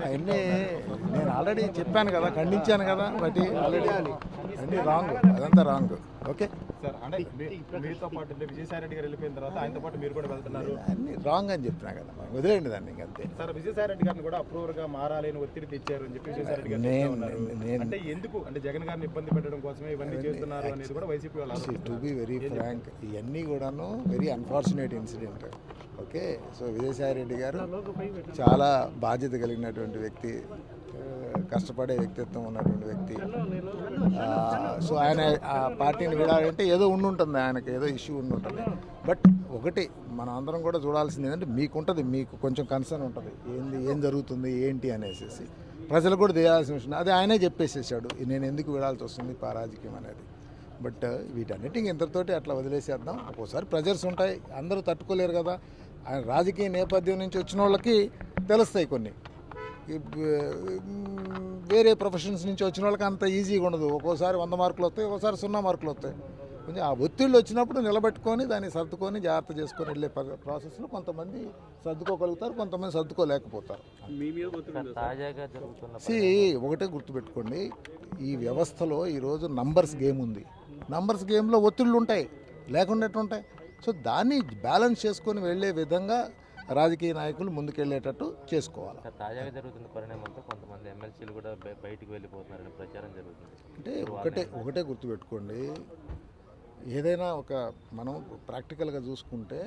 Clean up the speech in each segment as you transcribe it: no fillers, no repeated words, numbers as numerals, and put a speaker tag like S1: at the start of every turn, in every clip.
S1: అవన్నీ నేను ఆల్రెడీ చెప్పాను కదా, ఖండించాను కదా, బట్ ఆల్రెడీ అన్నీ రాంగ్, అదంతా రాంగ్. ఓకే
S2: సార్, అంటే మీతో పాటు విజయసాయి రెడ్డి గారు వెళ్ళిపోయిన తర్వాత ఆయనతో పాటు మీరు కూడా వెళ్తున్నారు,
S1: అన్నీ రాంగ్ అని చెప్తున్నా కదా, వదిలేండి దాన్ని ఇంకంతే.
S2: సార్ విజయసాయి రెడ్డి గారిని కూడా అప్రూవర్ గా మారాలి అని ఒత్తిడి తెచ్చారు అని చెప్పి విజయసాయి రెడ్డి గారు అంటే ఎందుకు అంటే జగన్ గారిని ఇబ్బంది పెట్టడం కోసమే ఇవన్నీ చేస్తున్నారు అనేది కూడా వైసీపీ వాళ్ళు.
S1: టు బి వెరీ ఫ్రాంక్, ఇవన్నీ కూడాను very unfortunate incident. Okay, so Vijayasai Reddy గారు చాలా బాధ్యత కలిగినటువంటి వ్యక్తి, కష్టపడే వ్యక్తిత్వం ఉన్నటువంటి వ్యక్తి. సో ఆయన ఆ పార్టీని వీడాలంటే ఏదో ఉండుంటుంది, ఆయనకు ఏదో ఇష్యూ ఉండుంటుంది. బట్ ఒకటి మనం అందరం కూడా చూడాల్సింది ఏంటంటే, మీకుంటుంది, మీకు కొంచెం కన్సర్న్ ఉంటుంది ఏం జరుగుతుంది ఏంటి అనేసి, ప్రజలకు కూడా తెలియాల్సిన విషయం. అది ఆయనే చెప్పేసేసాడు, నేను ఎందుకు వీడాల్సి వస్తుంది రాజకీయం అనేది. బట్ వీటన్నిటికీ ఇంతటితోటి అట్లా వదిలేసేద్దాం. ఒక్కోసారి ప్రెజర్స్ ఉంటాయి, అందరూ తట్టుకోలేరు కదా. ఆయన రాజకీయ నేపథ్యం నుంచి వచ్చిన వాళ్ళకి తెలుస్తాయి కొన్ని, వేరే ప్రొఫెషన్స్ నుంచి వచ్చిన వాళ్ళకి అంత ఈజీగా ఉండదు. ఒక్కోసారి 100 మార్కులు వస్తాయి, ఒక్కోసారి 0 మార్కులు వస్తాయి. కొంచెం ఆ ఒత్తిళ్ళు వచ్చినప్పుడు నిలబెట్టుకొని దాన్ని సర్దుకొని జాగ్రత్త చేసుకొని వెళ్ళే ప్రాసెస్లో కొంతమంది సర్దుకోగలుగుతారు, కొంతమంది సర్దుకోలేకపోతారు. ఒకటే గుర్తుపెట్టుకోండి, ఈ వ్యవస్థలో ఈరోజు నంబర్స్ గేమ్ ఉంది. నంబర్స్ గేమ్లో ఒత్తిళ్ళు ఉంటాయి, లేకుండా ఉంటాయి. సో దాన్ని బ్యాలెన్స్ చేసుకొని వెళ్ళే విధంగా రాజకీయ నాయకులు ముందుకెళ్ళేటట్టు చేసుకోవాలి.
S3: తాజాగా జరుగుతున్న పరిణామంతో కొంతమంది ఎమ్మెల్సీలు కూడా బయటికి వెళ్ళిపోతున్నారని ప్రచారం జరుగుతుంది.
S1: అంటే ఒకటే గుర్తుపెట్టుకోండి, ఏదైనా మనం ప్రాక్టికల్గా చూసుకుంటే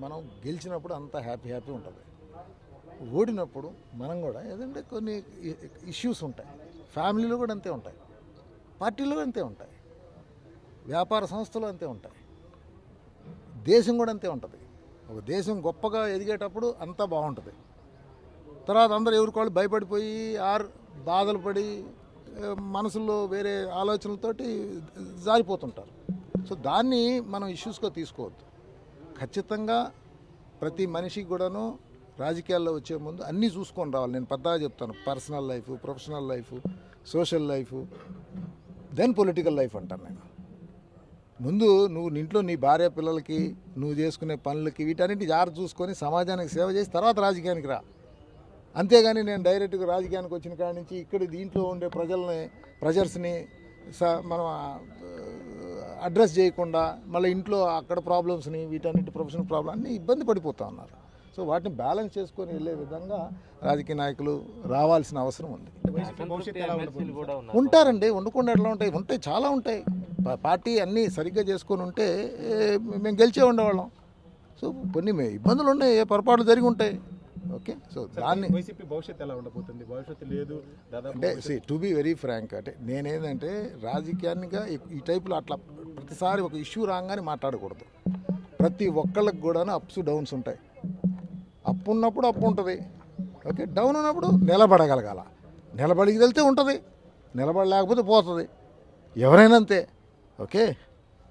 S1: మనం గెలిచినప్పుడు అంతా హ్యాపీ ఉంటుంది. ఓడినప్పుడు మనం కూడా ఏదంటే కొన్ని ఇష్యూస్ ఉంటాయి. ఫ్యామిలీలో కూడా అంతే ఉంటాయి, పార్టీలో అంతే ఉంటాయి, వ్యాపార సంస్థలు అంతే ఉంటాయి, దేశం కూడా అంతే ఉంటుంది. ఒక దేశం గొప్పగా ఎదిగేటప్పుడు అంతా బాగుంటుంది. తర్వాత అందరూ ఎవరికోళ్ళు భయపడిపోయి బాధలు పడి మనసులో వేరే ఆలోచనలతోటి జారిపోతుంటారు. సో దాన్ని మనం ఇష్యూస్గా తీసుకోవద్దు. ఖచ్చితంగా ప్రతి మనిషికి కూడాను రాజకీయాల్లో వచ్చే ముందు అన్నీ చూసుకొని రావాలి. నేను పెద్దగా చెప్తాను, personal life, professional life, social life, then political life అంటాను నేను. ముందు నువ్వు ఇంట్లో నీ భార్య పిల్లలకి నువ్వు చేసుకునే పనులకి వీటన్నిటి జాగ్రత్త చూసుకొని సమాజానికి సేవ చేసి తర్వాత రాజకీయానికి రా. అంతేగాని నేను డైరెక్ట్గా రాజకీయానికి వచ్చిన కాడి నుంచి ఇక్కడ దీంట్లో ఉండే ప్రెజర్స్ని మనం అడ్రస్ చేయకుండా మళ్ళీ ఇంట్లో అక్కడ ప్రాబ్లమ్స్ని వీటన్నిటి ప్రొఫెషనల్ ప్రాబ్లమ్ అన్నీ ఇబ్బంది పడిపోతూ ఉన్నారు. సో వాటిని బ్యాలెన్స్ చేసుకొని వెళ్ళే విధంగా రాజకీయ నాయకులు రావాల్సిన అవసరం ఉంది. ఉంటారండి, ఉండకుండా ఎట్లా ఉంటాయి, చాలా ఉంటాయి. పార్టీ అన్నీ సరిగ్గా చేసుకొని ఉంటే మేము గెలిచే ఉండేవాళ్ళం. సో కొన్ని ఇబ్బందులు ఉన్నాయి, ఏ పొరపాట్లు జరిగి ఉంటాయి. ఓకే, సో దాన్ని
S2: భవిష్యత్తు ఎలా ఉండబోతుంది, భవిష్యత్తు లేదు
S1: అంటే టు బి వెరీ ఫ్రాంక్, అంటే నేనేంటంటే రాజకీయాన్నిగా ఈ టైపులో అట్లా ప్రతిసారి ఒక ఇష్యూ రాగానే మాట్లాడకూడదు. ప్రతి ఒక్కళ్ళకి కూడా అప్స్ డౌన్స్ ఉంటాయి. అప్పు ఉన్నప్పుడు అప్పు ఉంటుంది, ఓకే, డౌన్ ఉన్నప్పుడు నిలబడగలగాల. నిలబడికి వెళ్తే ఉంటుంది, నిలబడలేకపోతే పోతుంది. ఎవరైనా అంతే. ఓకే.